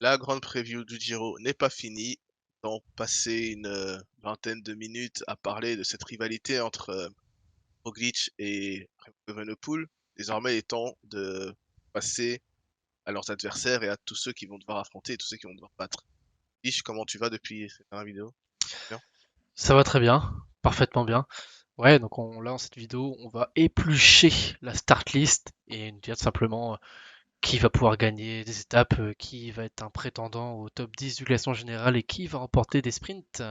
La grande preview du Giro n'est pas finie. On passé une vingtaine de minutes à parler de cette rivalité entre Roglic et Remco Evenepoel. Désormais, il est temps de passer à leurs adversaires et à tous ceux qui vont devoir affronter et tous ceux qui vont devoir battre. Lich, comment tu vas depuis cette dernière vidéo? Bien. Ça va très bien, parfaitement bien. Ouais, donc là, dans cette vidéo, on va éplucher la start list et dire simplement qui va pouvoir gagner des étapes, qui va être un prétendant au top 10 du classement général et qui va remporter des sprints.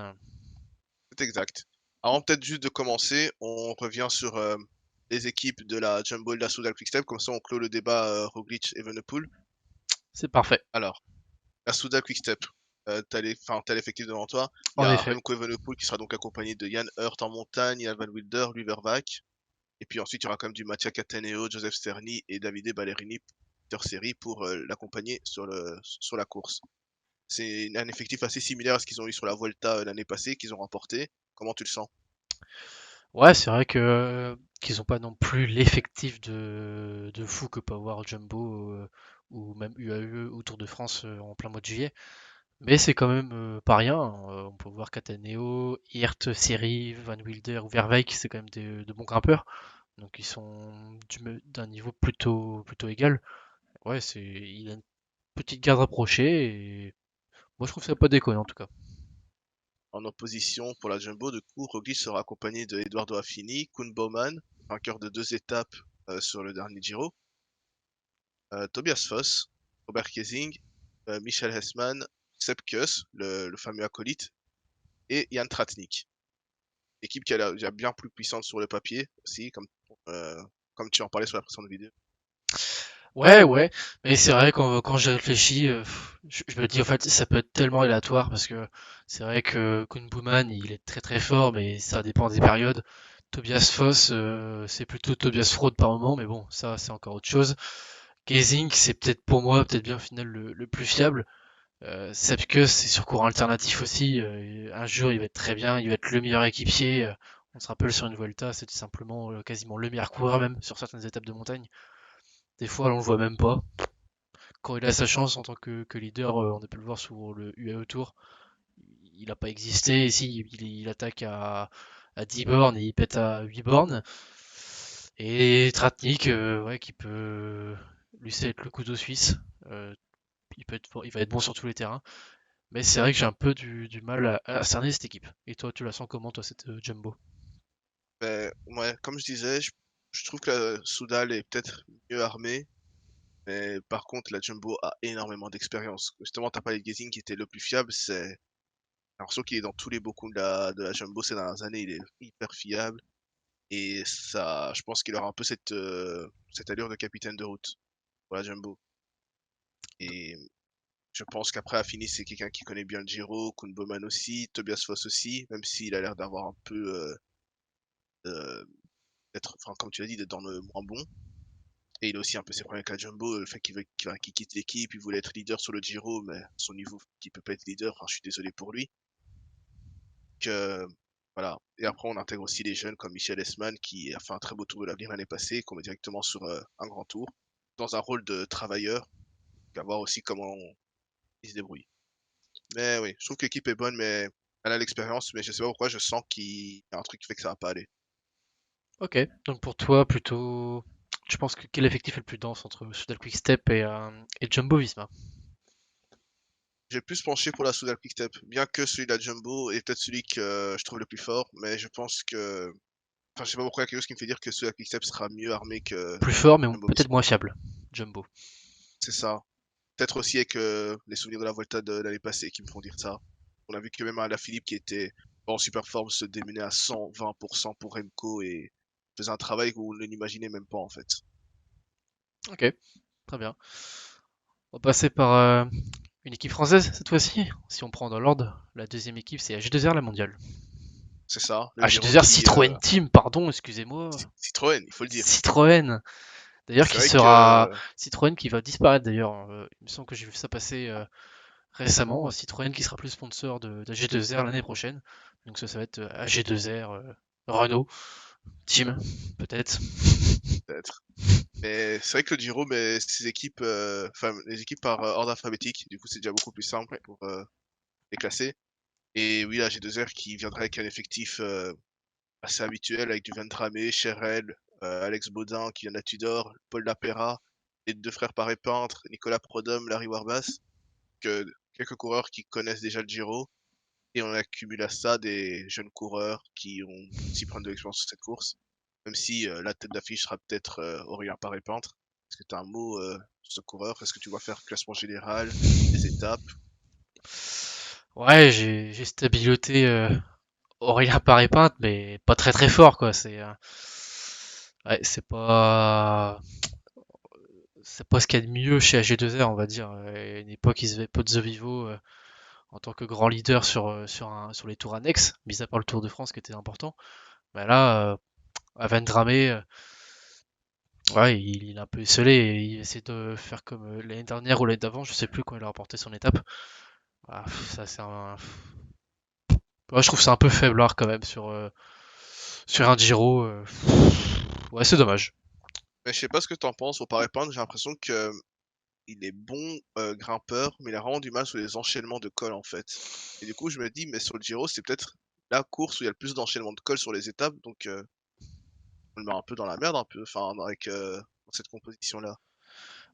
C'est exact. Avant peut-être juste de commencer, on revient sur les équipes de la Jumbo et de la Soudal Quickstep, comme ça on clôt le débat Roglic-Evenepoel. C'est parfait, Alors, la Soudal Quickstep, t'as l'effectif devant toi. Il y en a effet. Remco Evenepoel qui sera donc accompagné de Jan Hurt en montagne, Jan Van Wilder, Luvervac. Et puis ensuite, il y aura quand même du Mattia Cataneo, Joseph Sterni et Davide Ballerini, Peter Seri, pour l'accompagner sur la course. C'est un effectif assez similaire à ce qu'ils ont eu sur la Vuelta l'année passée, qu'ils ont remporté. Comment tu le sens? Ouais, c'est vrai que qu'ils ont pas non plus l'effectif de fou que peut avoir Jumbo ou même UAE ou Tour de France en plein mois de juillet. Mais c'est quand même pas rien, hein. On peut voir Cataneo, Hirt, Seri, Van Wilder ou Verweyck, c'est quand même de bons grimpeurs. Donc ils sont d'un niveau plutôt égal. Ouais, il a une petite garde rapprochée et moi je trouve ça pas déconnant en tout cas. En opposition pour la Jumbo, de coup, Roglic sera accompagné de Eduardo Affini, Koen Bouwman, vainqueur de 2 étapes sur le dernier Giro, Tobias Foss, Robert Kesing, Michel Hessmann, Sepp Kuss, le fameux acolyte, et Jan Tratnik. Équipe qui a l'air déjà bien plus puissante sur le papier aussi, euh, comme tu en parlais sur la précédente vidéo. Ouais, ouais, mais c'est vrai quand j'ai réfléchi, je me dis en fait ça peut être tellement aléatoire parce que c'est vrai que Koen Bouman il est très très fort mais ça dépend des périodes. Tobias Foss c'est plutôt Tobias Fraud par moment mais bon ça c'est encore autre chose. Gazing c'est peut-être pour moi peut-être bien au final le plus fiable. Sepkus c'est sur courant alternatif aussi. Un jour il va être très bien, il va être le meilleur équipier. On se rappelle sur une Vuelta c'était simplement quasiment le meilleur coureur même sur certaines étapes de montagne. Des fois on le voit même pas quand il a sa chance en tant que leader, on a pu le voir sur le UAE Tour, il n'a pas existé. Ici, il attaque à 10 bornes et il pète à 8 bornes. Et Tratnik, ouais, qui peut lui c'est être le couteau suisse. Euh, il va être bon sur tous les terrains. Mais c'est vrai que j'ai un peu du mal à cerner cette équipe. Et toi, tu la sens comment, toi, cette Jumbo? Ben, ouais, comme je disais, je trouve que la Soudal est peut-être mieux armée, mais par contre, la Jumbo a énormément d'expérience. Justement, t'as parlé de Gazing qui était le plus fiable, c'est un morceau qui est dans tous les bocaux de la Jumbo ces dernières années, il est hyper fiable. Et ça, je pense qu'il aura un peu cette allure de capitaine de route pour la Jumbo. Et je pense qu'après Affini, c'est quelqu'un qui connaît bien le Giro, Koen Bouwman aussi, Tobias Foss aussi, même s'il a l'air d'avoir un peu euh, d'être, enfin, comme tu l'as dit, d'être dans le moins bon. Et il a aussi un peu ses problèmes avec la Jumbo, le fait qu'il quitte l'équipe, il voulait être leader sur le Giro, mais à son niveau, il peut pas être leader, enfin, je suis désolé pour lui. Que, voilà. Et après, on intègre aussi les jeunes comme Michel Esman, qui a fait un très beau tour de l'avenir l'année passée, qu'on met directement sur un grand tour, dans un rôle de travailleur, à voir aussi comment il se débrouille. Mais oui, je trouve que l'équipe est bonne, mais elle a l'expérience, mais je sais pas pourquoi, je sens qu'il y a un truc qui fait que ça va pas aller. Ok, donc pour toi, plutôt, je pense que quel effectif est le plus dense entre Soudal Quickstep et Jumbo Visma? J'ai plus penché pour la Soudal Quickstep, bien que celui de la Jumbo est peut-être celui que je trouve le plus fort, mais je pense que, enfin, je sais pas pourquoi il y a quelque chose qui me fait dire que celui de la Quickstep sera mieux armé que Plus fort, mais Jumbo peut-être Visma. moins fiable, Jumbo. C'est ça. Peut-être aussi avec les souvenirs de la Volta de l'année passée qui me font dire ça. On a vu que même Alaphilippe qui était pas en super forme se démenait à 120% pour Remco et faisait un travail que vous ne l'imaginez même pas en fait. Ok, très bien. On va passer par une équipe française cette fois-ci. Si on prend dans l'ordre, la deuxième équipe c'est AG2R la mondiale. C'est ça, le Giro AG2R qui Citroën Team, pardon, excusez-moi. Citroën, il faut le dire. Citroën. D'ailleurs, C'est qui vrai sera que Citroën qui va disparaître d'ailleurs. Il me semble que j'ai vu ça passer récemment. Citroën qui sera plus sponsor de d'AG2R l'année prochaine. Donc ça va être AG2R Renault Team, peut-être. peut-être. Mais c'est vrai que le Giro met ses équipes, enfin les équipes par ordre alphabétique. Du coup, c'est déjà beaucoup plus simple pour les classer. Et oui, la G2R qui viendrait avec un effectif assez habituel avec du Ventrame, Cherel, Alex Baudin qui vient de la Tudor, Paul Lapera, les deux frères Paré Peintre, Nicolas Prodhomme, Larry Warbas, que quelques coureurs qui connaissent déjà le Giro. Et on accumule à ça des jeunes coureurs qui ont aussi prendre de l'expérience sur cette course. Même si la tête d'affiche sera peut-être Aurélien Paré-Peintre. Est-ce que tu as un mot sur ce coureur? Est-ce que tu vas faire classement général, des étapes? Ouais, j'ai stabiloté Aurélien Paré-Peintre, mais pas très très fort quoi. Ouais, c'est pas ce qu'il y a de mieux chez AG2R, on va dire. À une époque, ils avaient Pozzovivo en tant que grand leader sur les tours annexes, mis à part le Tour de France qui était important. Mais là, à Vendrame, ouais, il est un peu esselé et il essaie de faire comme l'année dernière ou l'année d'avant, je sais plus quand il a remporté son étape. Ah, ça c'est un... Ouais, je trouve ça un peu faiblard quand même sur un Giro. Ouais, c'est dommage. Mais je sais pas ce que t'en penses pour Paré-Peintre. J'ai l'impression que il est bon grimpeur, mais il a vraiment du mal sur les enchaînements de col en fait. Et du coup, je me dis, mais sur le Giro, c'est peut-être la course où il y a le plus d'enchaînements de col sur les étapes. Donc, on le met un peu dans la merde, un peu, enfin, avec dans cette composition-là,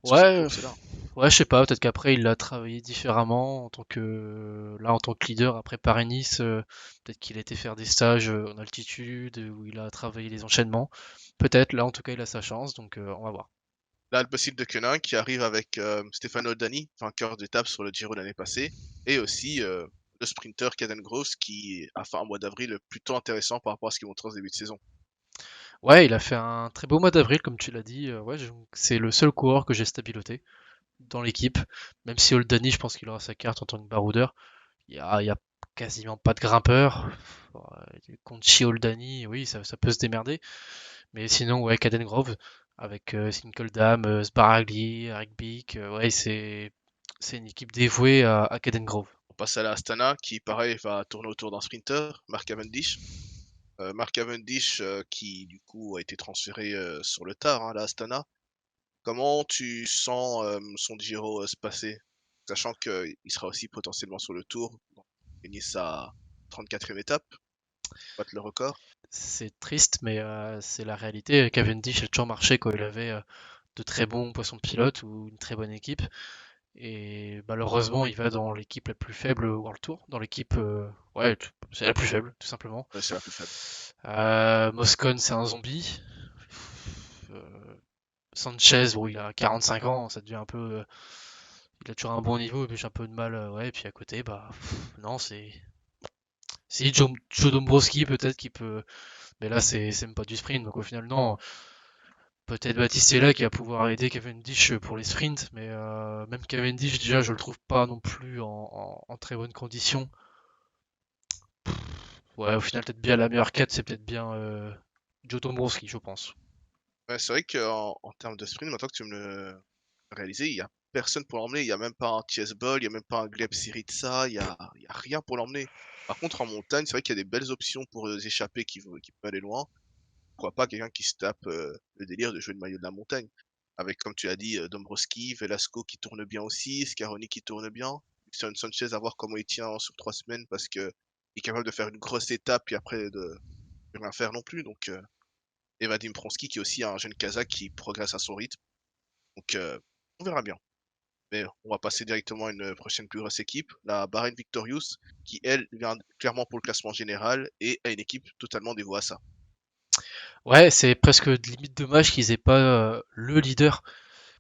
sur cette Ouais, course-là. ouais, je sais pas, peut-être qu'après il l'a travaillé différemment en tant que là en tant que leader après Paris-Nice, peut-être qu'il a été faire des stages en altitude où il a travaillé les enchaînements. Peut-être, là en tout cas il a sa chance, donc on va voir. Là, le possible de Quenin qui arrive avec Stefano Dani, vainqueur d'étape sur le Giro l'année passée, et aussi le sprinter Caden Gross qui a fait un mois d'avril plutôt intéressant par rapport à ce qu'il montrait en début de saison. Ouais, il a fait un très beau mois d'avril comme tu l'as dit. Ouais, c'est le seul coureur que j'ai stabiloté dans l'équipe, même si Oldani, je pense qu'il aura sa carte en tant que baroudeur. Il y a quasiment pas de grimpeur. Conchi, Oldani, oui, ça peut se démerder. Mais sinon, ouais, Caden Grove, avec Sinkeldam, Sbaragli, Eric Bick, ouais, c'est une équipe dévouée à Caden Grove. On passe à la Astana qui, pareil, va tourner autour d'un sprinter, Mark Cavendish. Mark Cavendish qui, du coup, a été transféré sur le tard, hein, à la Astana. Comment tu sens son Giro se passer, sachant qu'il sera aussi potentiellement sur le Tour, donc gagner sa 34e étape, battre le record. C'est triste, mais c'est la réalité. Cavendish a toujours marché quand il avait de très bons poissons pilotes ou une très bonne équipe. Et malheureusement, il va dans l'équipe la plus faible au World Tour, dans l'équipe, ouais, c'est la plus faible, tout simplement. Ouais, c'est la plus faible. Moscon, c'est un zombie. Euh, Sanchez, bon, il a 45 ans, ça devient un peu, il a toujours un bon niveau, mais j'ai un peu de mal, ouais. Et puis à côté, bah, non, c'est Joe Dombrowski peut-être qui peut, mais là, c'est même pas du sprint, donc au final, non. Peut-être Battistella qui va pouvoir aider Cavendish pour les sprints, mais même Cavendish, déjà, je le trouve pas non plus en très bonne condition. Ouais, au final, peut-être bien la meilleure 4, c'est peut-être bien Joe Dombrowski, je pense. Ouais, c'est vrai qu'en termes de sprint, maintenant que tu me le réalisé, il y a personne pour l'emmener. Il y a même pas un Ball, il y a même pas un Gleb Syriza, il y a rien pour l'emmener. Par contre, en montagne, c'est vrai qu'il y a des belles options pour échapper qui peuvent aller loin. Pourquoi pas quelqu'un qui se tape le délire de jouer le maillot de la montagne. Avec, comme tu as dit, Dombrowski, Velasco qui tourne bien aussi, Scaroni qui tourne bien. Wilson Sanchez à voir comment il tient sur 3 semaines parce que il est capable de faire une grosse étape et après de rien faire non plus. Donc, et Vadim Pronsky qui est aussi un jeune Kazakh qui progresse à son rythme. Donc, on verra bien. Mais on va passer directement à une prochaine plus grosse équipe, la Bahrain Victorious, qui elle vient clairement pour le classement général et a une équipe totalement dévouée à ça. Ouais, c'est presque limite dommage qu'ils aient pas le leader,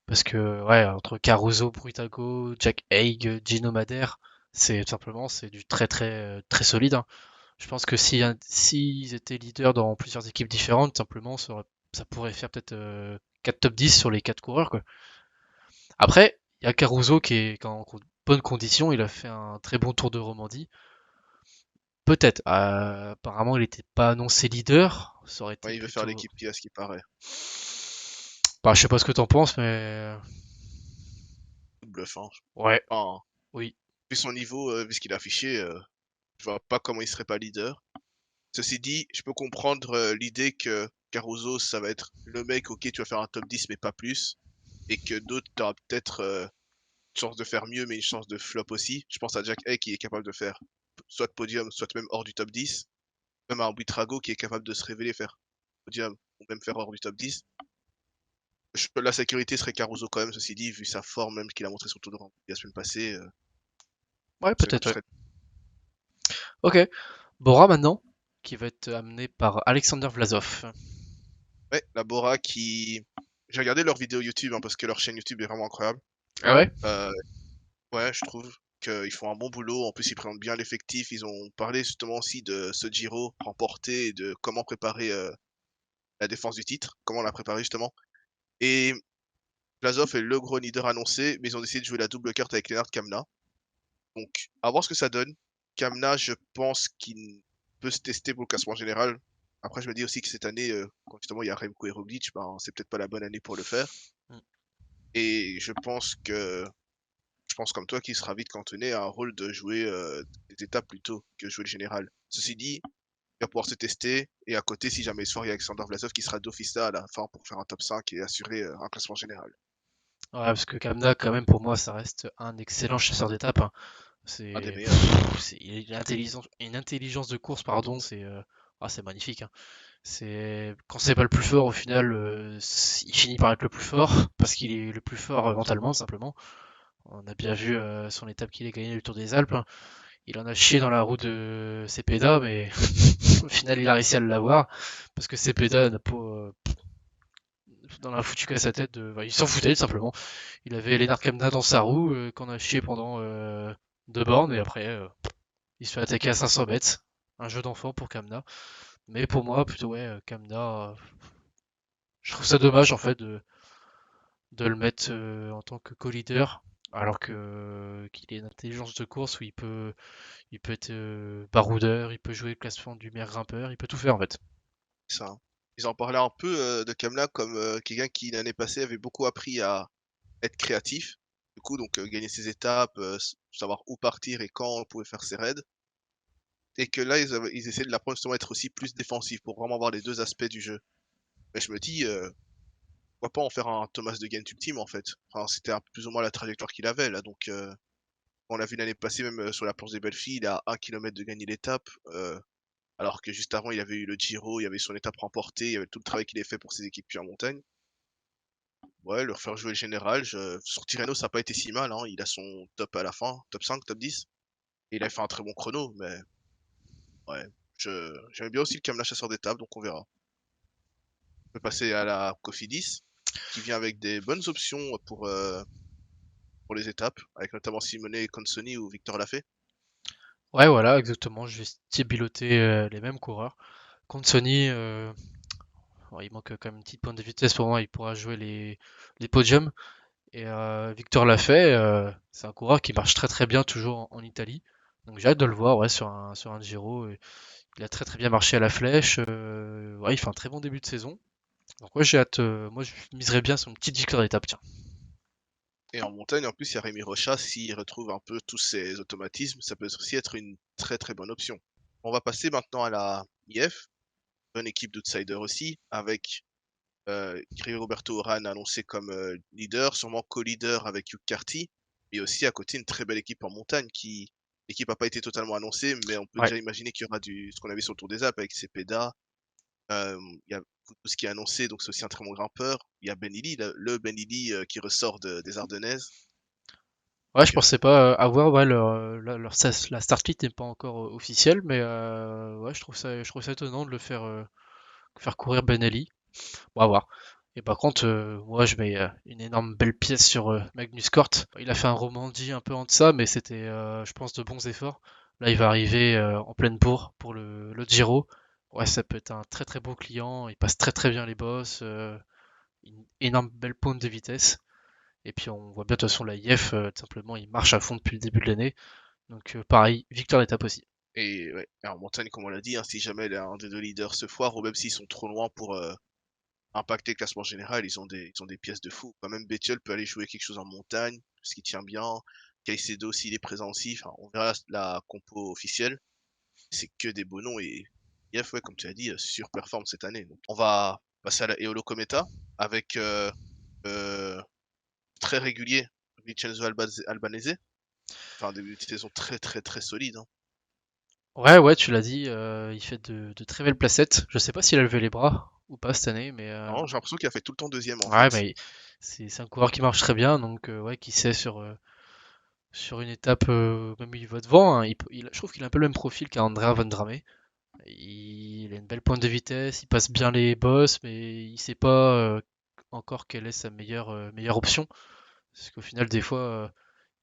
parce que, ouais, entre Caruso, Brutago, Jack Haig, Gino Madère, c'est tout simplement, c'est du très très très solide, hein. Je pense que si, s'ils étaient leaders dans plusieurs équipes différentes, simplement, ça pourrait faire peut-être 4 top 10 sur les 4 coureurs, quoi. Après, il y a Caruso qui est en bonne condition, il a fait un très bon tour de Romandie. Peut-être. Apparemment, il n'était pas annoncé leader. Ça aurait été Ouais, il veut faire plutôt. l'équipe qui a ce qui paraît. Bah, je sais pas ce que t'en penses, mais Bluff, hein. ouais, Enfin, oui. vu son niveau, vu ce qu'il a affiché, je vois pas comment il serait pas leader. Ceci dit, je peux comprendre l'idée que Caruso, ça va être le mec, ok, tu vas faire un top 10, mais pas plus. Et que d'autres, tu auras peut-être une chance de faire mieux, mais une chance de flop aussi. Je pense à Jack Hay qui est capable de faire soit podium, soit même hors du top 10. Même à un Buitrago qui est capable de se révéler, faire podium, ou même faire hors du top 10. La sécurité serait Caruso quand même, ceci dit, vu sa forme même qu'il a montré sur Tour de France la semaine passée. Ouais, Je peut-être, ouais. serais... Ok. Bora maintenant, qui va être amené par Alexander Vlasov. Ouais, la Bora qui... J'ai regardé leurs vidéos YouTube, hein, parce que leur chaîne YouTube est vraiment incroyable. Ah ouais? Euh, ouais, je trouve qu'ils font un bon boulot. En plus, ils présentent bien l'effectif. Ils ont parlé justement aussi de ce Giro remporté et de comment préparer la défense du titre, comment la préparer justement. Et Vlasov est le gros leader annoncé, mais ils ont décidé de jouer la double carte avec Lennart Kamna. Donc, à voir ce que ça donne. Kamna, je pense qu'il peut se tester pour le classement général. Après, je me dis aussi que cette année, quand justement il y a Remco et Roglic, ben, c'est peut-être pas la bonne année pour le faire. Mm. Et je pense comme toi qu'il sera vite cantonné à un rôle de jouer des étapes plutôt que jouer le général. Ceci dit, il va pouvoir se tester. Et à côté, si jamais il se foire, il y a Alexander Vlasov qui sera d'office là à la fin pour faire un top 5 et assurer un classement général. Ouais, parce que Kamna, quand même, pour moi, ça reste un excellent chasseur d'étapes, hein. Un des C'est, meilleurs. il a une intelligence de course, pardon, c'est magnifique, hein. C'est quand c'est pas le plus fort, au final, il finit par être le plus fort parce qu'il est le plus fort mentalement, simplement. On a bien vu son étape qu'il a gagné le Tour des Alpes, hein. Il en a chié dans la roue de Cepeda, mais au final, il a réussi à l'avoir parce que Cepeda n'a pas dans la foutu qu'à sa tête il s'en foutait simplement. Il avait Lennart Kamna dans sa roue qu'on a chié pendant 2 bornes et après il se fait attaquer à 500 mètres. Un jeu d'enfant pour Kamna. Mais pour moi, plutôt ouais, Kamna, je trouve ça dommage en fait de le mettre en tant que co-leader alors que qu'il ait une intelligence de course où il peut être baroudeur, il peut jouer le classement du meilleur grimpeur, il peut tout faire en fait. Ça, hein. Ils en parlaient un peu de Kamla comme quelqu'un qui l'année passée avait beaucoup appris à être créatif. Du coup, donc gagner ses étapes, savoir où partir et quand on pouvait faire ses raids. Et que là, ils essaient de l'apprendre justement à être aussi plus défensif pour vraiment avoir les deux aspects du jeu. Mais je me dis, pourquoi pas en faire un Thomas de Ghent ultime en fait. Enfin, c'était plus ou moins la trajectoire qu'il avait là. Donc, on l'a vu l'année passée même sur la planche des belles filles, il est à 1 km de gagner l'étape. Alors que juste avant, il avait eu le Giro, il y avait son étape remportée, il y avait tout le travail qu'il avait fait pour ses équipes puis en montagne. Ouais, leur faire jouer le général. Sur Tirreno, ça n'a pas été si mal, hein. Il a son top à la fin, top 5, top 10. Et il a fait un très bon chrono, mais ouais. J'aime bien aussi le Kamla chasseur d'étape, donc on verra. On peut passer à la Cofidis, qui vient avec des bonnes options pour les étapes, avec notamment Simone Consoni ou Victor Lafay. Ouais, voilà, exactement. Je vais piloter les mêmes coureurs. Contre Sony, bon, il manque quand même une petite pointe de vitesse pour moi. Il pourra jouer les podiums. Et Victor Lafay, c'est un coureur qui marche très très bien toujours en Italie. Donc j'ai hâte de le voir ouais, sur un Giro. Il a très très bien marché à la flèche. Ouais, il fait un très bon début de saison. Donc ouais, j'ai hâte. Moi, je miserais bien sur une petite victoire d'étape, tiens. Et en montagne, en plus, il y a Rémi Rocha, s'il retrouve un peu tous ses automatismes, ça peut aussi être une très très bonne option. On va passer maintenant à la IF, bonne équipe d'outsiders aussi, avec Roberto Oran annoncé comme leader, sûrement co-leader avec Hugh Carty, et aussi à côté une très belle équipe en montagne qui l'équipe n'a pas été totalement annoncée, mais on peut Ouais. déjà imaginer qu'il y aura ce qu'on a vu sur le Tour des Alpes avec Cepeda. Il y a tout ce qui est annoncé, donc c'est aussi un très bon grimpeur. Il y a Ben Illy, le Ben Illy qui ressort des Ardennaises. Ouais, je Donc, pensais pas avoir ouais, la start kit n'est pas encore officielle, mais ouais, je trouve ça étonnant de le faire courir Ben Ali. Bon, à voir. Et par contre, moi, je mets une énorme belle pièce sur Magnus Cort. Il a fait un Romandie un peu en deçà, mais c'était, je pense, de bons efforts. Là, il va arriver en pleine bourre pour le Giro. Ouais, ça peut être un très très beau client. Il passe très très bien les bosses. Une énorme belle pointe de vitesse. Et puis on voit bien de toute façon la IF, tout simplement, il marche à fond depuis le début de l'année. Donc pareil, victoire d'étape aussi. et ouais, et en montagne, comme on l'a dit, hein, si jamais un des deux leaders se foire, ou même s'ils sont trop loin pour impacter le classement général, ils ont des pièces de fou. Quand même, Bettiol peut aller jouer quelque chose en montagne, ce qui tient bien. Caicedo aussi, il est présent aussi. Enfin, on verra la compo officielle. C'est que des beaux noms et IF, ouais, comme tu as dit, surperforme cette année. Donc, on va passer à la Eolo Cometa avec euh, très régulier Vincenzo Albanese. Enfin, un début de saison très très très solide, hein. Ouais, ouais, tu l'as dit, il fait de très belles placettes. Je sais pas s'il a levé les bras ou pas cette année, mais Non, j'ai l'impression qu'il a fait tout le temps deuxième en ouais, fait. mais c'est un coureur qui marche très bien, donc ouais, qui sait sur une étape, même il va devant, hein, je trouve qu'il a un peu le même profil qu'Andrea Van Drame. Il a une belle pointe de vitesse, il passe bien les bosses, mais il sait pas encore quelle est sa meilleure option. Parce qu'au final, des fois,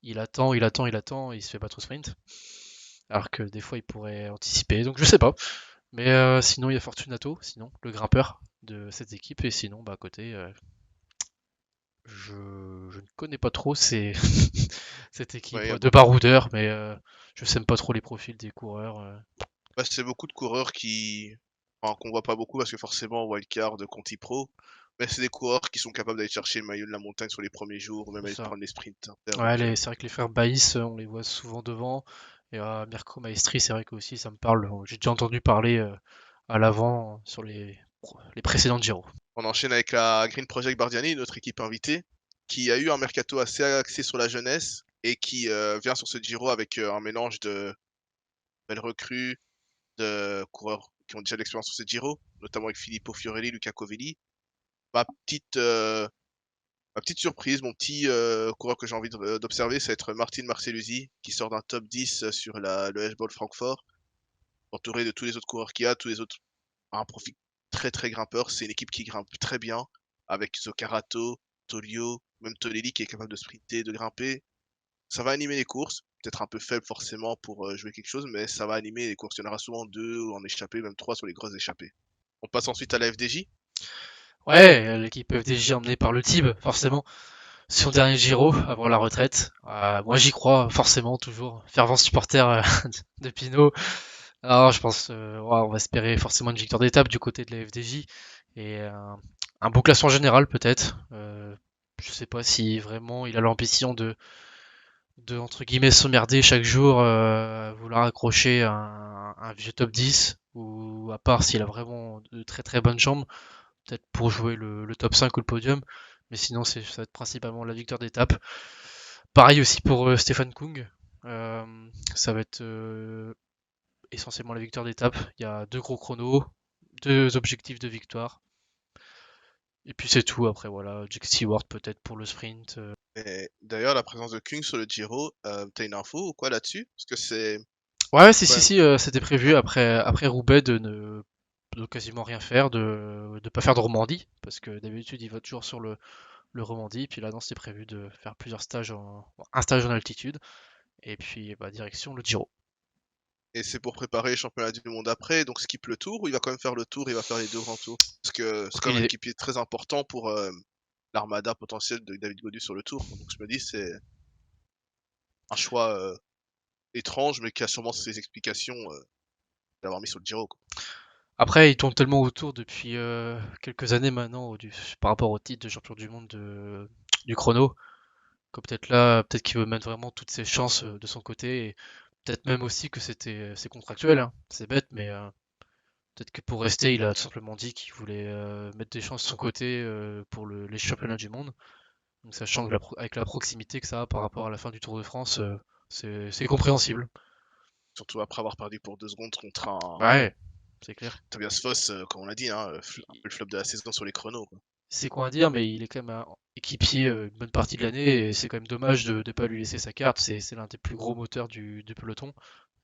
il attend, il attend, il attend, et il se fait battre au sprint. Alors que des fois, il pourrait anticiper, donc je sais pas. Mais sinon, il y a Fortunato, sinon, le grimpeur de cette équipe. Et sinon, bah, à côté, je ne connais pas trop cette équipe, Ouais, ouais, de baroudeurs, mais je sème pas trop les profils des coureurs. bah, c'est beaucoup de coureurs enfin, qu'on voit pas beaucoup parce que forcément, wildcard, Conti Pro, mais c'est des coureurs qui sont capables d'aller chercher le maillot de la montagne sur les premiers jours ou même C'est aller ça. prendre les sprints internes. Ouais, Donc, c'est vrai que les frères Baïs, on les voit souvent devant. Et Mirko Maestri, c'est vrai que aussi ça me parle. J'ai déjà entendu parler à l'avant sur les précédents Giro. on enchaîne avec la Green Project Bardiani, notre équipe invitée, qui a eu un mercato assez axé sur la jeunesse et qui vient sur ce Giro avec un mélange de belles recrues, de coureurs qui ont déjà de l'expérience sur ce Giro, notamment avec Filippo Fiorelli, Luca Covelli. Ma petite, euh, Ma petite surprise, mon petit coureur que j'ai envie d'observer, ça va être Martin Marcellusi, qui sort d'un top 10 sur le H-Ball Francfort, entouré de tous les autres coureurs qu'il y a, tous les autres un profil très très grimpeur. C'est une équipe qui grimpe très bien, avec Zoccarato, Tolio, même Toleli qui est capable de sprinter, de grimper. Ça va animer les courses, peut-être un peu faible forcément pour jouer quelque chose, mais ça va animer les courses. Il y en aura souvent deux en échappée, même trois sur les grosses échappées. On passe ensuite à la FDJ. Ouais, l'équipe FDJ emmenée par le TIB, forcément. Son dernier Giro avant la retraite. Moi j'y crois forcément toujours. Fervent supporter de Pinot. Alors je pense ouais, on va espérer forcément une victoire d'étape du côté de la FDJ et un beau classement général peut-être. Je sais pas si vraiment il a l'ambition de entre guillemets s'emmerder chaque jour, vouloir accrocher un vieux top 10 ou à part s'il a vraiment de très très bonnes jambes, peut-être pour jouer le top 5 ou le podium. Mais sinon, ça va être principalement la victoire d'étape. Pareil aussi pour Stéphane Kung. Ça va être essentiellement la victoire d'étape. Il y a deux gros chronos, deux objectifs de victoire. Et puis c'est tout. Après, voilà, Jack Stewart peut-être pour le sprint. Et d'ailleurs, la présence de Kung sur le Giro, t'as une info ou quoi là-dessus? Parce que c'est Ouais, si, quand si, même. si, c'était prévu après Roubaix de quasiment rien faire, de pas faire de Romandie, parce que d'habitude il va toujours sur le Romandie, puis là non, c'était prévu de faire plusieurs stages un stage en altitude, et puis bah, direction le Giro. Et c'est pour préparer les championnats du monde après, donc skip le tour ou il va quand même faire le tour et il va faire les deux grands tours? Parce que c'est quand Aucune même un idée. équipier très important pour l'armada potentielle de David Gaudu sur le tour. Donc je me dis c'est un choix étrange, mais qui a sûrement ses explications d'avoir mis sur le Giro, quoi. Après, il tourne tellement autour depuis quelques années maintenant par rapport au titre de champion du monde du chrono, que peut-être là, peut-être qu'il veut mettre vraiment toutes ses chances de son côté, et peut-être même aussi que c'est contractuel, hein. C'est bête, mais peut-être que pour rester, il a tout simplement dit qu'il voulait mettre des chances de son côté pour les championnats du monde. Donc sachant que avec la proximité que ça a par rapport à la fin du Tour de France, c'est compréhensible. Surtout après avoir perdu pour 2 secondes contre un Ouais, c'est clair. Tobias Foss, comme on l'a dit, hein, un Puis peu le flop de la saison sur les chronos, quoi. c'est quoi à dire, mais il est quand même un équipier une bonne partie de l'année et c'est quand même dommage de ne pas lui laisser sa carte. C'est l'un des plus gros moteurs du peloton.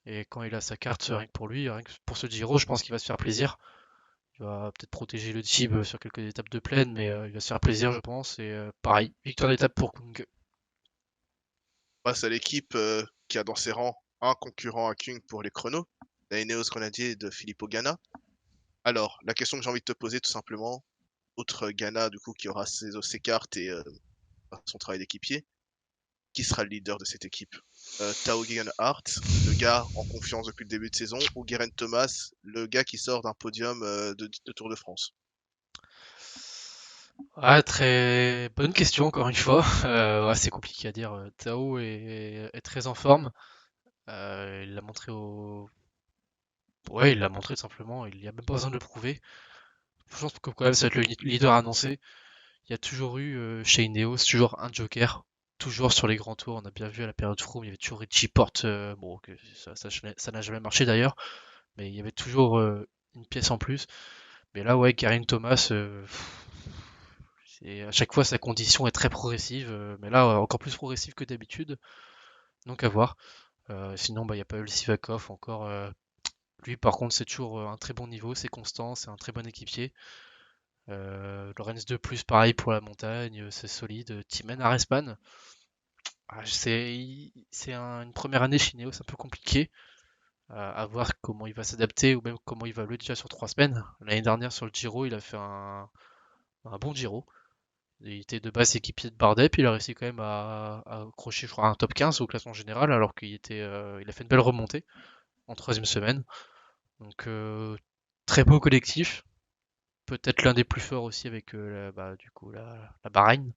Et quand il a sa carte, rien que pour lui, rien que pour ce Giro, je pense qu'il va se faire plaisir. Il va peut-être protéger le Tib sur quelques étapes de plaine, mais il va se faire plaisir, je pense. Et pareil, victoire d'étape pour Kung. Face à l'équipe qui a dans ses rangs un concurrent à Kung pour les chronos, la Ineos Grenadier de Filippo Ganna. Alors, la question que j'ai envie de te poser tout simplement, outre Ganna du coup qui aura ses cartes et son travail d'équipier, qui sera le leader de cette équipe? Tao Gegenhardt, le gars en confiance depuis le début de saison, ou Geraint Thomas, le gars qui sort d'un podium de Tour de France? Ah, très bonne question, encore une fois. Ouais, c'est compliqué à dire. Tao est très en forme. Il l'a montré Ouais, il l'a montré tout simplement, il y a même pas besoin de le prouver. Je pense que quand même ça va être le leader annoncé. Il y a toujours eu chez Ineos toujours un joker, toujours sur les grands tours. On a bien vu à la période Froome, il y avait toujours Richie Porte, bon, ça n'a jamais marché d'ailleurs, mais il y avait toujours une pièce en plus. Mais là, ouais, Geraint Thomas, à chaque fois sa condition est très progressive, mais là encore plus progressive que d'habitude, donc à voir. Sinon, bah, il n'y a pas eu le Sivakov encore. Lui, par contre, c'est toujours un très bon niveau, c'est constant, c'est un très bon équipier. Lorenz de plus, pareil pour la montagne, c'est solide. Timen Arespan, une première année chez Neo, c'est un peu compliqué. À voir comment il va s'adapter ou même comment il va le déjà sur 3 semaines. L'année dernière sur le Giro, il a fait un bon Giro. Il était de base équipier de Bardet, puis il a réussi quand même à accrocher, je crois, un top 15 au classement général, alors il a fait une belle remontée en 3e semaine. Donc très beau collectif, peut-être l'un des plus forts aussi avec du coup la Bahreïn.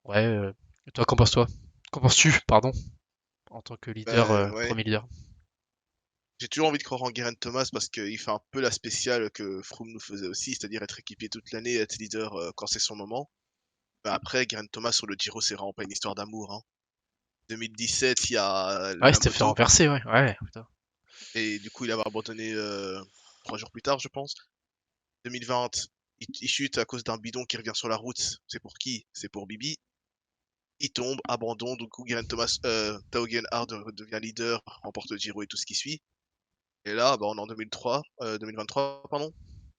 Ouais, et toi, qu'en penses-toi? Qu'en penses-tu, pardon, en tant que leader, Ouais, premier leader? j'ai toujours envie de croire en Geraint Thomas parce qu'il fait un peu la spéciale que Froome nous faisait aussi, c'est-à-dire être équipier toute l'année et être leader quand c'est son moment. Mais après, Geraint Thomas sur le Giro, c'est vraiment pas une histoire d'amour, hein. 2017, il y a Ouais, il la s'était fait moto, renverser, ouais, ouais, putain. et du coup, il avait abandonné 3 jours plus tard, je pense. 2020, il chute à cause d'un bidon qui revient sur la route. C'est pour qui? C'est pour Bibi. Il tombe, abandon, du coup, Geraint Thomas, Tao Geoghegan Hart devient leader, remporte le Giro et tout ce qui suit. Et là, bah, on est en 2023, pardon.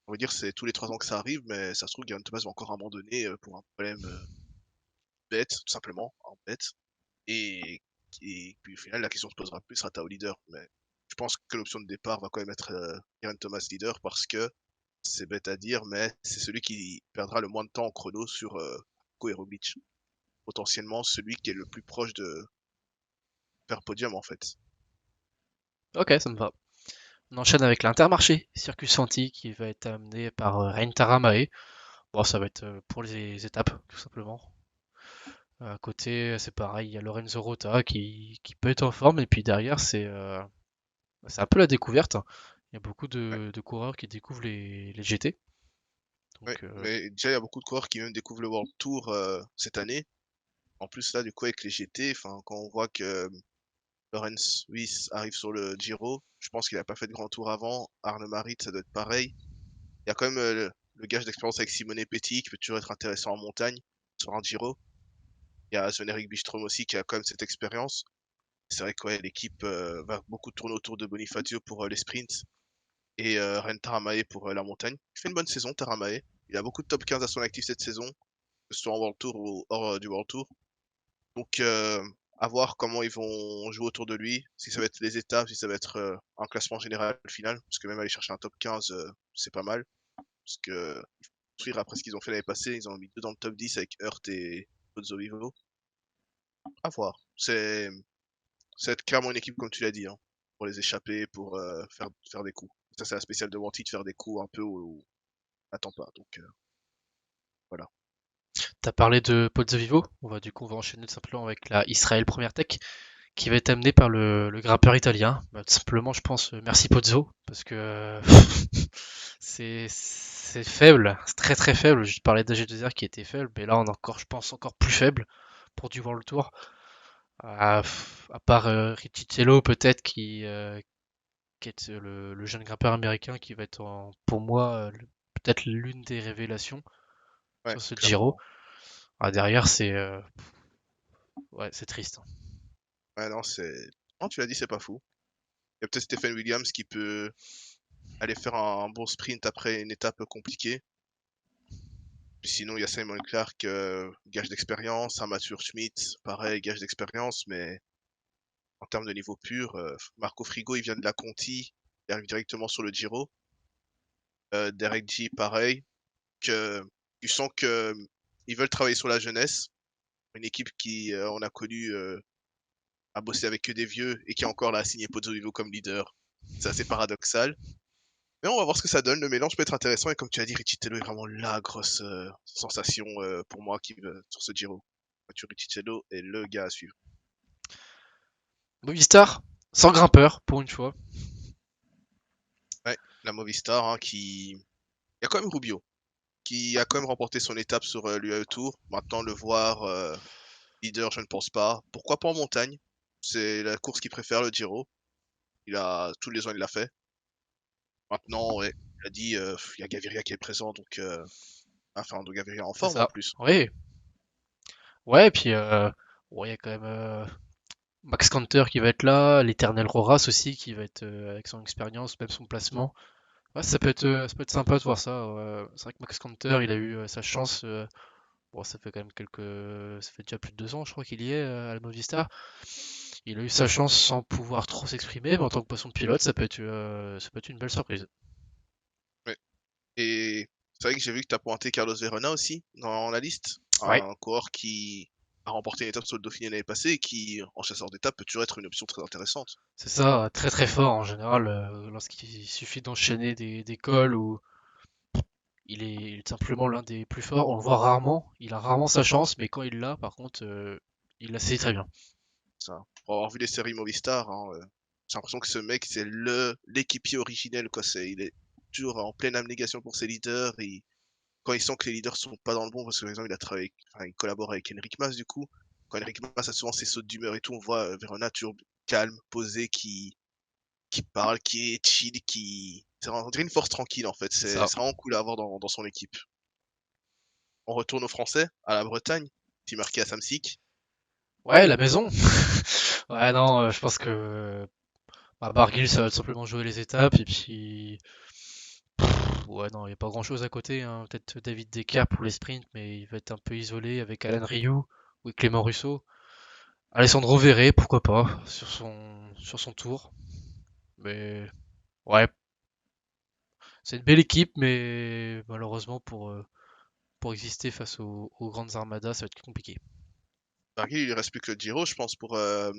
On va dire c'est tous les 3 ans que ça arrive, mais ça se trouve, Geraint Thomas va encore abandonner pour un problème bête, tout simplement, un bête. Et, et puis au final, la question se posera plus, sera-t-il au leader. Mais je pense que l'option de départ va quand même être Geraint Thomas leader parce que c'est bête à dire, mais c'est celui qui perdra le moins de temps en chrono sur Ko et Roglic. Potentiellement celui qui est le plus proche de faire podium en fait. Ok, ça me va. On enchaîne avec l'Intermarché, Circus Santi, qui va être amené par Rein Taramae. Bon, ça va être pour les étapes, tout simplement. À côté, c'est pareil, il y a Lorenzo Rota qui peut être en forme, et puis derrière, c'est un peu la découverte, hein. Il y a beaucoup Ouais, de coureurs qui découvrent les GT. ouais. Donc, Mais déjà il y a beaucoup de coureurs qui même découvrent le World Tour cette année. En plus là du coup avec les GT, enfin quand on voit que Lorenz Wyss arrive sur le Giro, je pense qu'il a pas fait de grand tour avant. Arne Marit, ça doit être pareil. Il y a quand même le gage d'expérience avec Simone Petit qui peut toujours être intéressant en montagne sur un Giro. Il y a Sven-Eric Bistrom aussi qui a quand même cette expérience. C'est vrai que ouais, l'équipe va beaucoup tourner autour de Bonifacio pour les sprints et Ren Taramae pour la montagne. Il fait une bonne saison, Taramae. Il a beaucoup de top 15 à son actif cette saison, que ce soit en World Tour ou hors du World Tour. Donc, à voir comment ils vont jouer autour de lui, si ça va être les étapes, si ça va être un classement général final, parce que même aller chercher un top 15, c'est pas mal. Parce que suivre après ce qu'ils ont fait l'année passée, ils ont mis deux dans le top 10 avec Hurt et Pozzo Vivo. À voir. C'est clairement une équipe, comme tu l'as dit, hein, pour les échapper, pour faire des coups. Ça, c'est la spéciale de Wanty de faire des coups un peu où on n'attend pas. Donc, voilà. t'as parlé de Pozzovivo. Du coup, on va enchaîner tout simplement avec la Israël Première Tech, qui va être amenée par le grimpeur italien. Bah, tout simplement, je pense, merci Pozzo, parce que c'est faible, c'est très très faible. Je parlais d'AG2R qui était faible, mais là, on est encore, je pense, encore plus faible pour du World Tour. À part Riccicello, peut-être, qui est le jeune grimpeur américain qui va être, pour moi, peut-être l'une des révélations Ouais, sur ce Giro. clairement. Derrière, ouais, c'est triste. Ouais, non, c'est. Non, tu l'as dit, c'est pas fou. Il y a peut-être Stephen Williams qui peut aller faire un bon sprint après une étape compliquée. Puis sinon, il y a Simon Clark, gage d'expérience, un Mathieu Schmidt, pareil, gage d'expérience, mais en termes de niveau pur, Marco Frigo, il vient de la Conti, il arrive directement sur le Giro. Derek G, pareil, que tu sens que ils veulent travailler sur la jeunesse. Une équipe qui, on a connu, a bossé avec que des vieux et qui est encore là à signer Pozzo Vivo comme leader. C'est assez paradoxal. Mais on va voir ce que ça donne. Le mélange peut être intéressant. Et comme tu as dit, Ricciello est vraiment la grosse sensation pour moi sur ce Giro. Mathieu Ricciello est le gars à suivre. Movistar, sans grimpeur, pour une fois. La Movistar, hein, il y a quand même Rubio, qui a quand même remporté son étape sur l'UAE Tour. Maintenant, le voir leader, je ne pense pas. Pourquoi pas en montagne? C'est la course qu'il préfère, le Giro. Tous les ans, il l'a fait. Maintenant, ouais, il a dit, il y a Gaviria qui est présent, enfin, donc Gaviria en C'est forme en ça. plus. Oui. Ouais, et puis ouais, il y a quand même Max Canter qui va être là, l'Éternel Roras aussi qui va être avec son expérience, même son placement. Ouais, ça peut être sympa de voir ça. C'est vrai que Max Canter, il a eu sa chance. Bon, ça fait quand même ça fait déjà plus de 2 ans, je crois qu'il y est à la Movistar. Il a eu sa chance sans pouvoir trop s'exprimer, mais en tant que poisson de pilote, ça peut être une belle surprise. Ouais. Et c'est vrai que j'ai vu que tu as pointé Carlos Verona aussi dans la liste. Ouais, Un coureur qui a remporté une étape sur le Dauphiné l'année passée et qui, en chasseur d'étape, peut toujours être une option très intéressante. c'est ça, très très fort en général, lorsqu'il suffit d'enchaîner des cols où il est simplement l'un des plus forts. On le voit rarement, il a rarement sa chance, mais quand il l'a, par contre, il la sait très bien. Ça. Pour avoir vu les séries Movistar, hein, j'ai l'impression que ce mec, c'est l'équipier originel, quoi. Il est toujours en pleine abnégation pour ses leaders. Et quand il sent que les leaders sont pas dans le bon, parce que par exemple, enfin, il collabore avec Enric Mas, du coup. Quand Enric Mas a souvent ses sautes d'humeur et tout, on voit Verona toujours calme, posé, qui parle, qui est chill, on dirait une force tranquille, en fait. C'est ça. C'est vraiment cool à avoir dans son équipe. On retourne aux Français, à la Bretagne. Petit marqué à Samsic. Ouais, la maison. Ouais, non, je pense que Barguil, ça va tout simplement jouer les étapes, et puis ouais, non, il n'y a pas grand-chose à côté, hein. Peut-être David Decker pour les sprints, mais il va être un peu isolé avec Alan Rioux ou Clément Russo. Alessandro Verret, pourquoi pas, sur son tour. Mais ouais, c'est une belle équipe, mais malheureusement pour exister face aux grandes armadas, ça va être compliqué. Barguil, il lui reste plus que le Giro, je pense, pour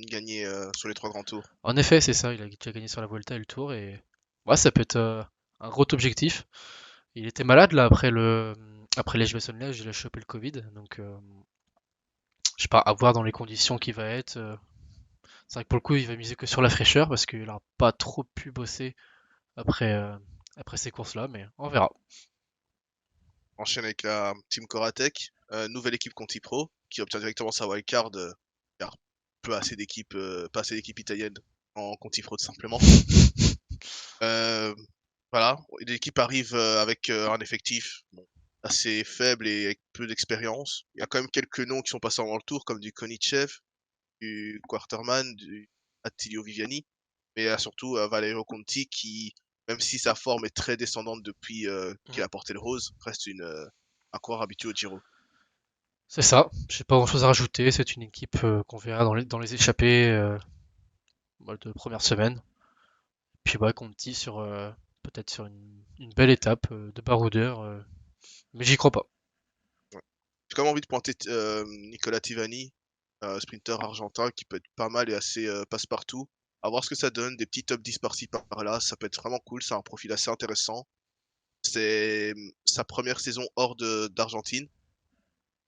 gagner sur les trois grands tours. En effet, c'est ça, il a déjà gagné sur la Vuelta et le Tour, et ouais, ça peut être un gros objectif. Il était malade là après les Liège-Bastogne-Liège, il a chopé le Covid, donc je sais pas, à voir dans les conditions qu'il va être. C'est vrai que pour le coup, il va miser que sur la fraîcheur parce qu'il a pas trop pu bosser après, après ces courses-là, mais on verra. Enchaîne avec la Team Coratec, nouvelle équipe Conti Pro, qui obtient directement sa wildcard, car pas assez d'équipes italiennes en Conti Pro tout simplement. Euh, voilà, l'équipe arrive avec un effectif bon, assez faible et avec peu d'expérience. Il y a quand même quelques noms qui sont passés avant le tour, comme du Konichev, du Quarterman, du Attilio Viviani, mais il y a surtout Valerio Conti qui, même si sa forme est très descendante depuis qu'il Mm. a porté le rose, reste un coureur habitué au Giro. C'est ça, j'ai pas grand-chose à rajouter. C'est une équipe qu'on verra dans les échappées de première semaine. Puis ouais, Conti sur peut-être sur une belle étape de baroudeur, mais j'y crois pas. Ouais. J'ai quand même envie de pointer Nicolas Tivani, sprinter argentin qui peut être pas mal et assez passe-partout. À voir ce que ça donne, des petits top 10 par-ci par-là, ça peut être vraiment cool, c'est un profil assez intéressant. C'est sa première saison hors d'Argentine.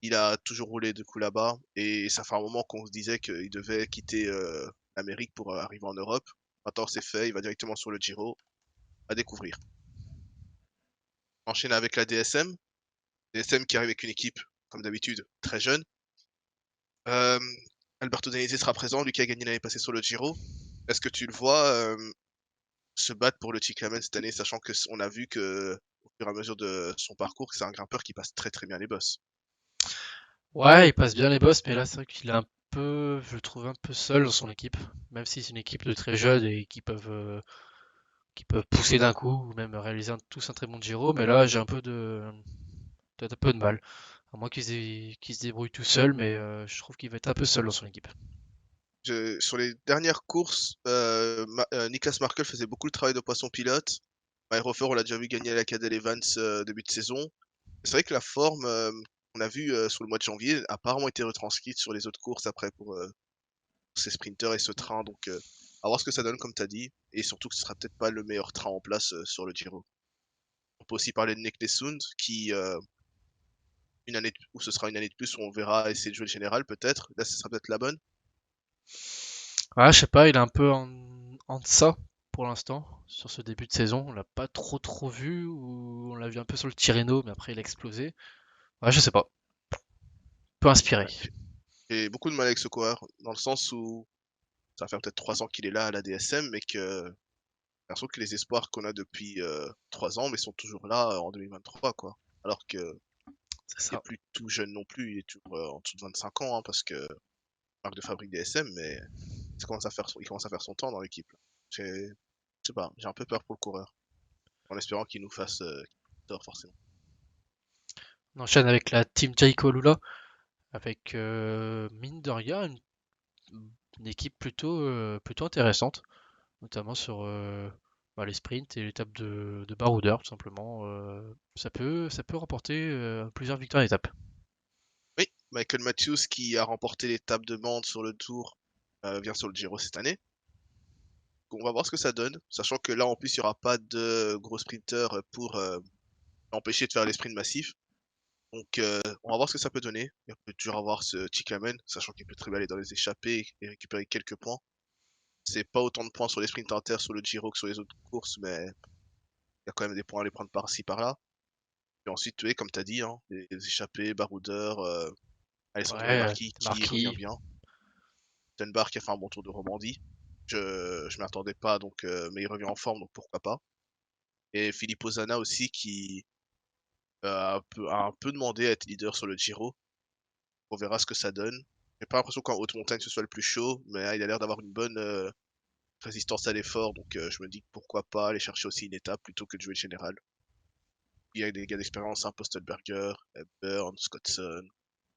Il a toujours roulé de coup là-bas et ça fait un moment qu'on se disait qu'il devait quitter l'Amérique pour arriver en Europe. Maintenant c'est fait, il va directement sur le Giro à découvrir. Enchaîne avec la DSM. DSM qui arrive avec une équipe, comme d'habitude, très jeune. Euh, Alberto Danese sera présent, lui qui a gagné l'année passée sur le Giro. Est-ce que tu le vois se battre pour le Cyclamen cette année, sachant que on a vu que au fur et à mesure de son parcours, que c'est un grimpeur qui passe très très bien les bosses. Ouais, il passe bien les boss, mais là c'est vrai qu'il est un peu, je le trouve un peu seul dans son équipe, même si c'est une équipe de très jeunes et qui peuvent pousser d'un coup ou même réaliser tous un très bon Giro, mais là j'ai peut-être un peu de mal. À moins qu'il se débrouille tout seul, mais je trouve qu'il va être un peu seul dans son équipe. Sur les dernières courses, Niklas Markel faisait beaucoup le travail de poisson pilote. Rofer, on l'a déjà vu gagner la Cadel Evans début de saison. C'est vrai que la forme, on a vu sur le mois de janvier, a apparemment été retranscrite sur les autres courses après pour ces sprinters et ce train. Donc, à voir ce que ça donne, comme tu as dit. Et surtout que ce sera peut-être pas le meilleur train en place sur le Giro. On peut aussi parler de Nekle Sund, qui, où ce sera une année de plus où on verra essayer de jouer le général, peut-être. Là, ce sera peut-être la bonne. Ouais, je sais pas, il est un peu en deçà. pour l'instant sur ce début de saison. On l'a pas trop vu, ou on l'a vu un peu sur le Tirreno, mais après il a explosé. Ouais, je sais pas. Peu inspiré. Ouais. J'ai beaucoup de mal avec ce coureur, dans le sens où ça fait peut-être 3 ans qu'il est là à la DSM, mais que j'ai l'impression que les espoirs qu'on a depuis 3 ans, mais sont toujours là en 2023, quoi. Alors que C'est il est ça. plus tout jeune non plus, il est toujours en dessous de 25 ans, hein, parce que marque de fabrique DSM, mais il commence à faire son temps dans l'équipe. Je sais pas, j'ai un peu peur pour le coureur, en espérant qu'il nous fasse tort forcément. On enchaîne avec la team Jayco Lula, avec mine de rien une équipe plutôt intéressante, notamment sur les sprints et l'étape de baroudeur, tout simplement. Ça peut remporter plusieurs victoires d'étape. Oui, Michael Matthews qui a remporté l'étape de Mende sur le Tour vient sur le Giro cette année. On va voir ce que ça donne, sachant que là en plus il n'y aura pas de gros sprinters pour empêcher de faire les sprints massifs. Donc on va voir ce que ça peut donner. Il peut toujours avoir ce Chikamen, sachant qu'il peut très bien aller dans les échappées et récupérer quelques points. C'est pas autant de points sur les sprints inter sur le Giro que sur les autres courses, mais il y a quand même des points à les prendre par-ci par-là. Et ensuite, oui, comme tu as dit, hein, les échappées, baroudeurs, Alessandro De Ouais, Marchi qui revient Marquis. bien. Tenbar qui a fait un bon tour de Romandie. Je m'y attendais pas, donc, mais il revient en forme, donc pourquoi pas. Et Filippo Zana aussi qui a un peu demandé à être leader sur le Giro. On verra ce que ça donne. J'ai pas l'impression qu'en haute montagne ce soit le plus chaud, mais il a l'air d'avoir une bonne résistance à l'effort, donc je me dis pourquoi pas aller chercher aussi une étape plutôt que de jouer le général. Il y a des gars d'expérience, hein, Postelberger, Burn, Scottson,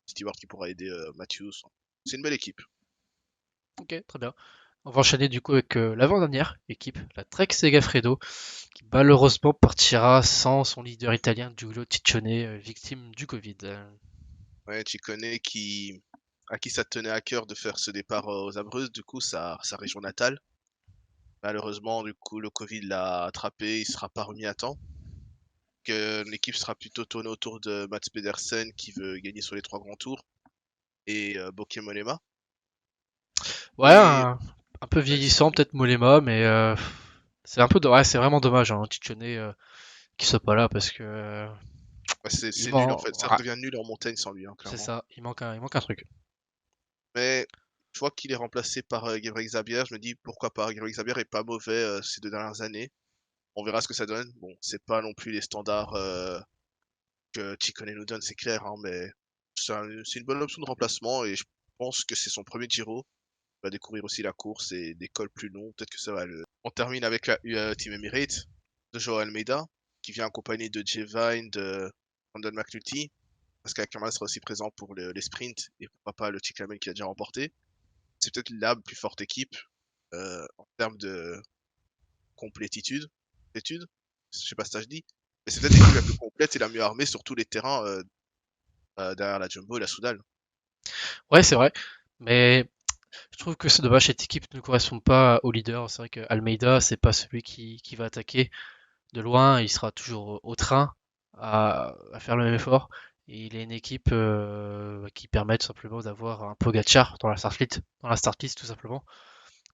Stewart qui pourra aider Matthews. C'est une belle équipe. Ok, très bien. On va enchaîner du coup avec l'avant-dernière équipe, la Trek Segafredo, qui malheureusement partira sans son leader italien Giulio Ciccione, victime du Covid. Ouais, tu connais à qui ça tenait à cœur de faire ce départ aux Abruzzes, du coup, sa région natale. Malheureusement, du coup, le Covid l'a attrapé, il sera pas remis à temps. Que l'équipe sera plutôt tournée autour de Mats Pedersen qui veut gagner sur les 3 grands tours et Bauke Mollema. Ouais, Et un peu vas-y. vieillissant peut-être Mollema, mais ouais, c'est vraiment dommage, hein, Ciccione qui soit pas là parce que Ouais, il c'est nul en vend, fait, ça ouais, redevient nul en montagne sans lui, hein, c'est clairement. ça, il manque un truc. Mais je vois qu'il est remplacé par Gebrek Xabier, je me dis pourquoi pas. Gebrek Xabier est pas mauvais ces 2 dernières années. On verra ce que ça donne. Bon, c'est pas non plus les standards que Chicone nous donne, c'est clair, hein, mais c'est une bonne option de remplacement et je pense que c'est son premier Giro. Il va découvrir aussi la course et des cols plus longs, peut-être que ça va le. On termine avec la Team Emirates de Joao Almeida, qui vient accompagné de Jay Vine, de Brandon McNulty, parce qu'Ackerman sera aussi présent pour les sprints et pourquoi pas le Chiclamen qui a déjà remporté. C'est peut-être la plus forte équipe en termes de complétitude. Complétude. Je sais pas si ça je dis. Mais c'est peut-être l'équipe la plus complète et la mieux armée sur tous les terrains derrière la Jumbo et la Soudal. Ouais, c'est vrai, mais je trouve que c'est dommage, cette équipe ne correspond pas au leader. C'est vrai que Almeida, c'est pas celui qui va attaquer de loin, il sera toujours au train à faire le même effort. Et il est une équipe qui permet tout simplement d'avoir un Pogacar dans la start list tout simplement.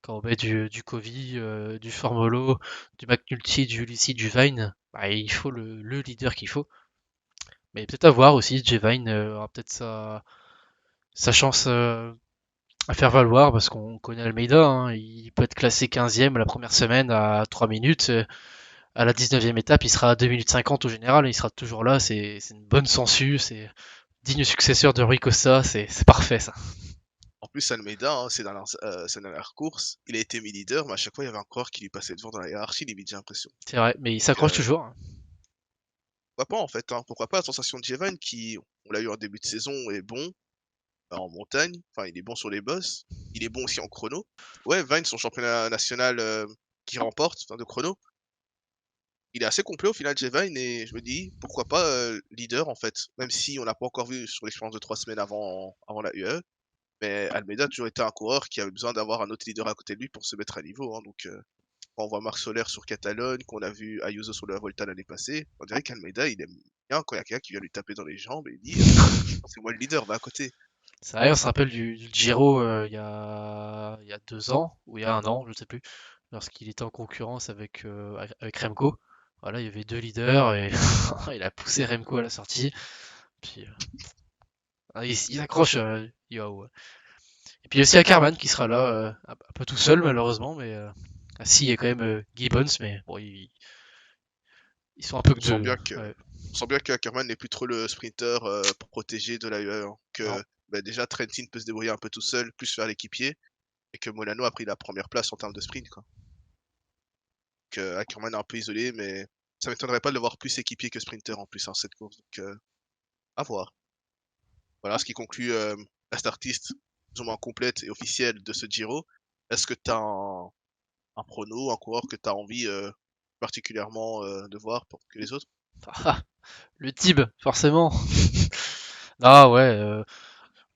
Quand on met du Covey, du Formolo, du McNulty, du Ulissi, du Vine, bah, il faut le leader qu'il faut. Mais peut-être à voir aussi, J Vine aura peut-être sa chance à faire valoir parce qu'on connaît Almeida, hein, il peut être classé 15e la première semaine à 3 minutes. À la 19e étape, il sera à 2 minutes 50 au général et il sera toujours là. C'est une bonne sangsue, c'est digne successeur de Rui Costa, c'est parfait ça. En plus, Almeida, hein, ses dernières courses, il a été mis leader, mais à chaque fois, il y avait un coureur qui lui passait devant dans la hiérarchie, limite, j'ai l'impression. C'est vrai, mais il Donc, s'accroche toujours, hein. pourquoi pas, en fait, hein, pourquoi pas la sensation de Jevan qui, on l'a eu en début de saison, est bon en montagne, enfin, il est bon sur les bosses, il est bon aussi en chrono. Ouais, Vine, son championnat national qui remporte, enfin, de chrono, il est assez complet au final, Jevan, et je me dis, pourquoi pas leader, en fait, même si on n'a pas encore vu sur l'expérience de 3 semaines avant la UAE, mais Almeida a toujours été un coureur qui avait besoin d'avoir un autre leader à côté de lui pour se mettre à niveau, hein, donc quand on voit Marc Soler sur Catalogne, qu'on a vu Ayuso sur la Volta l'année passée, on dirait qu'Almeida, il aime bien quand il y a quelqu'un qui vient lui taper dans les jambes et il dit c'est moi le leader, va à côté. C'est vrai, on se rappelle du Giro il y a 2 ans, ou il y a 1 an, je sais plus. lorsqu'il était en concurrence avec Remco. Voilà, il y avait deux leaders et il a poussé Remco à la sortie. Puis il accroche Yoao. Et puis il y a aussi Ackermann qui sera là, un peu tout seul malheureusement, mais si, il y a quand même Gibbons, mais bon, ils sont un peu On que sent deux. bien que, Ouais. on sent bien que Ackermann n'est plus trop le sprinter protégé de l'AEE, hein, Non. que bah, déjà Trentin peut se débrouiller un peu tout seul, plus faire l'équipier, et que Molano a pris la première place en termes de sprint, quoi. Que Ackermann est un peu isolé, mais ça m'étonnerait pas de le voir plus équipier que sprinter en plus, hein, cette course. Donc, à voir. Voilà ce qui conclut la startlist plus ou moins complète et officielle de ce Giro. Est-ce que tu as un prono, un coureur que tu as envie particulièrement de voir pour que les autres? Ah, le Tib, forcément. Ah ouais,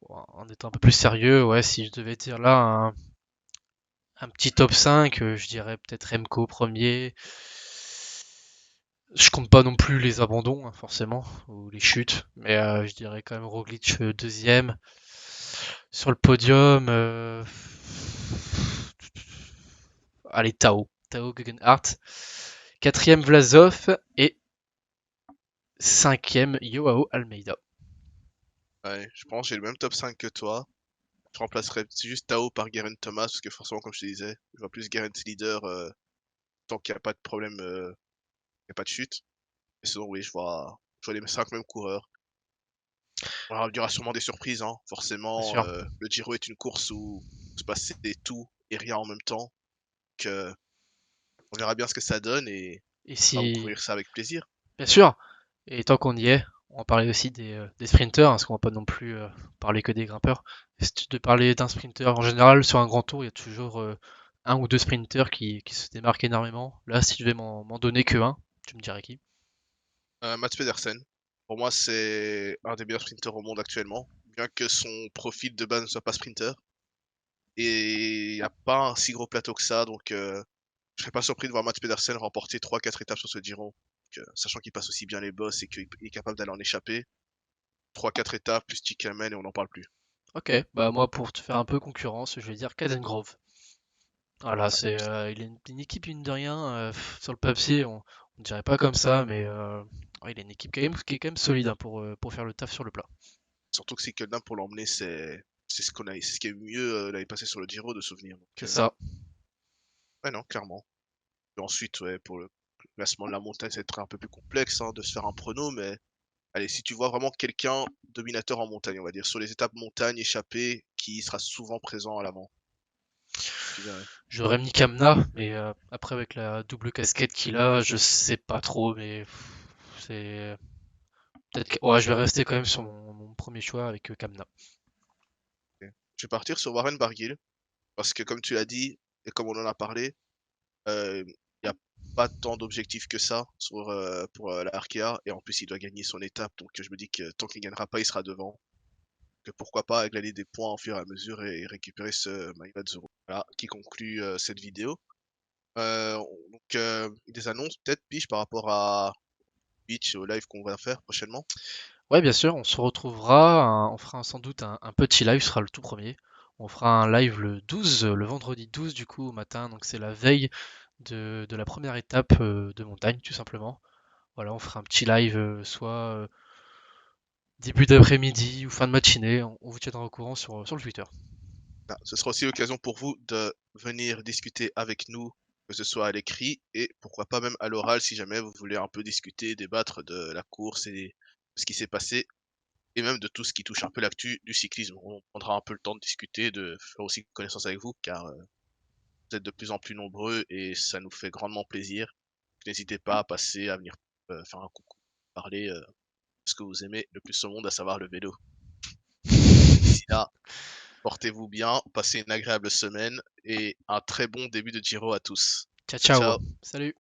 en étant un peu plus sérieux, ouais, si je devais dire là un petit top 5, je dirais peut-être Remco premier. Je compte pas non plus les abandons, hein, forcément, ou les chutes, mais je dirais quand même Roglic deuxième. Sur le podium, allez, Tao Gegenhardt. Quatrième Vlasov et cinquième Joao Almeida. Ouais, je pense que j'ai le même top 5 que toi. Je remplacerais juste Tao par Geraint Thomas, parce que forcément, comme je te disais, je vois plus Geraint leader tant qu'il n'y a pas de problème, il n'y a pas de chute. Et sinon, oui, je vois les 5 mêmes coureurs. Alors, il y aura sûrement des surprises, hein. Bien Forcément, sûr. le Giro est une course où il se passe tout et rien en même temps. Que on verra bien ce que ça donne et Et on va vous si, couvrir ça avec plaisir. bien sûr, et tant qu'on y est, on va parler aussi des sprinters, hein, parce qu'on va pas non plus parler que des grimpeurs. Si de parler d'un sprinter, en général, sur un grand tour, il y a toujours un ou deux sprinters qui se démarquent énormément. Là, si je vais m'en donner que un, tu me dirais qui? Mats Pedersen, pour moi, c'est un des meilleurs sprinters au monde actuellement, bien que son profil de base ne soit pas sprinter. Et il n'y a pas un si gros plateau que ça, donc je serais pas surpris de voir Mats Pedersen remporter 3-4 étapes sur ce Giro. Donc, sachant qu'il passe aussi bien les bosses et qu'il est capable d'aller en échapper, 3-4 étapes plus Chicane et on n'en parle plus. Ok, bah moi pour te faire un peu concurrence, je vais dire Cadengrove. Voilà, il a une équipe mine de rien. Sur le papier, on dirait pas comme ça, mais ouais, il a une équipe qui est quand même solide hein, pour faire le taf sur le plat. Surtout que si quelqu'un pour l'emmener, c'est ce qui est mieux l'année passée sur le Giro de souvenir. Donc, C'est ça. ouais, non, clairement. Et ensuite, ouais, pour le classement de la montagne, ça va être un peu plus complexe hein, de se faire un prono, mais allez, si tu vois vraiment quelqu'un dominateur en montagne, on va dire, sur les étapes montagne, échappée, qui sera souvent présent à l'avant, tu verrais. J'aurais mis Kamna, mais après avec la double casquette qu'il a, je sais pas trop, mais c'est ouais, je vais rester quand même sur mon premier choix avec Kamna. Ok. Je vais partir sur Warren Barguil, parce que comme tu l'as dit, et comme on en a parlé, il n'y a pas tant d'objectifs que ça pour la Arkea, et en plus il doit gagner son étape, donc je me dis que tant qu'il gagnera pas, il sera devant. Que pourquoi pas gagner des points au fur et à mesure et récupérer ce maillot Zoro. Voilà, qui conclut cette vidéo. Donc des annonces peut-être Piche par rapport à Twitch au live qu'on va faire prochainement. Ouais, bien sûr, on se retrouvera, on fera sans doute un petit live, ce sera le tout premier. On fera un live le 12, le vendredi 12 du coup au matin, donc c'est la veille de la première étape de montagne tout simplement. Voilà, on fera un petit live soit début d'après-midi ou fin de matinée, on vous tiendra au courant sur le Twitter. Ah, ce sera aussi l'occasion pour vous de venir discuter avec nous, que ce soit à l'écrit et pourquoi pas même à l'oral si jamais vous voulez un peu discuter, débattre de la course et de ce qui s'est passé et même de tout ce qui touche un peu l'actu du cyclisme. On prendra un peu le temps de discuter, de faire aussi connaissance avec vous car vous êtes de plus en plus nombreux et ça nous fait grandement plaisir. N'hésitez pas à passer, à venir faire un coucou, parler de ce que vous aimez le plus au monde, à savoir le vélo. D'ici là, portez-vous bien, passez une agréable semaine et un très bon début de Giro à tous. Ciao Ciao, ciao, ciao. salut!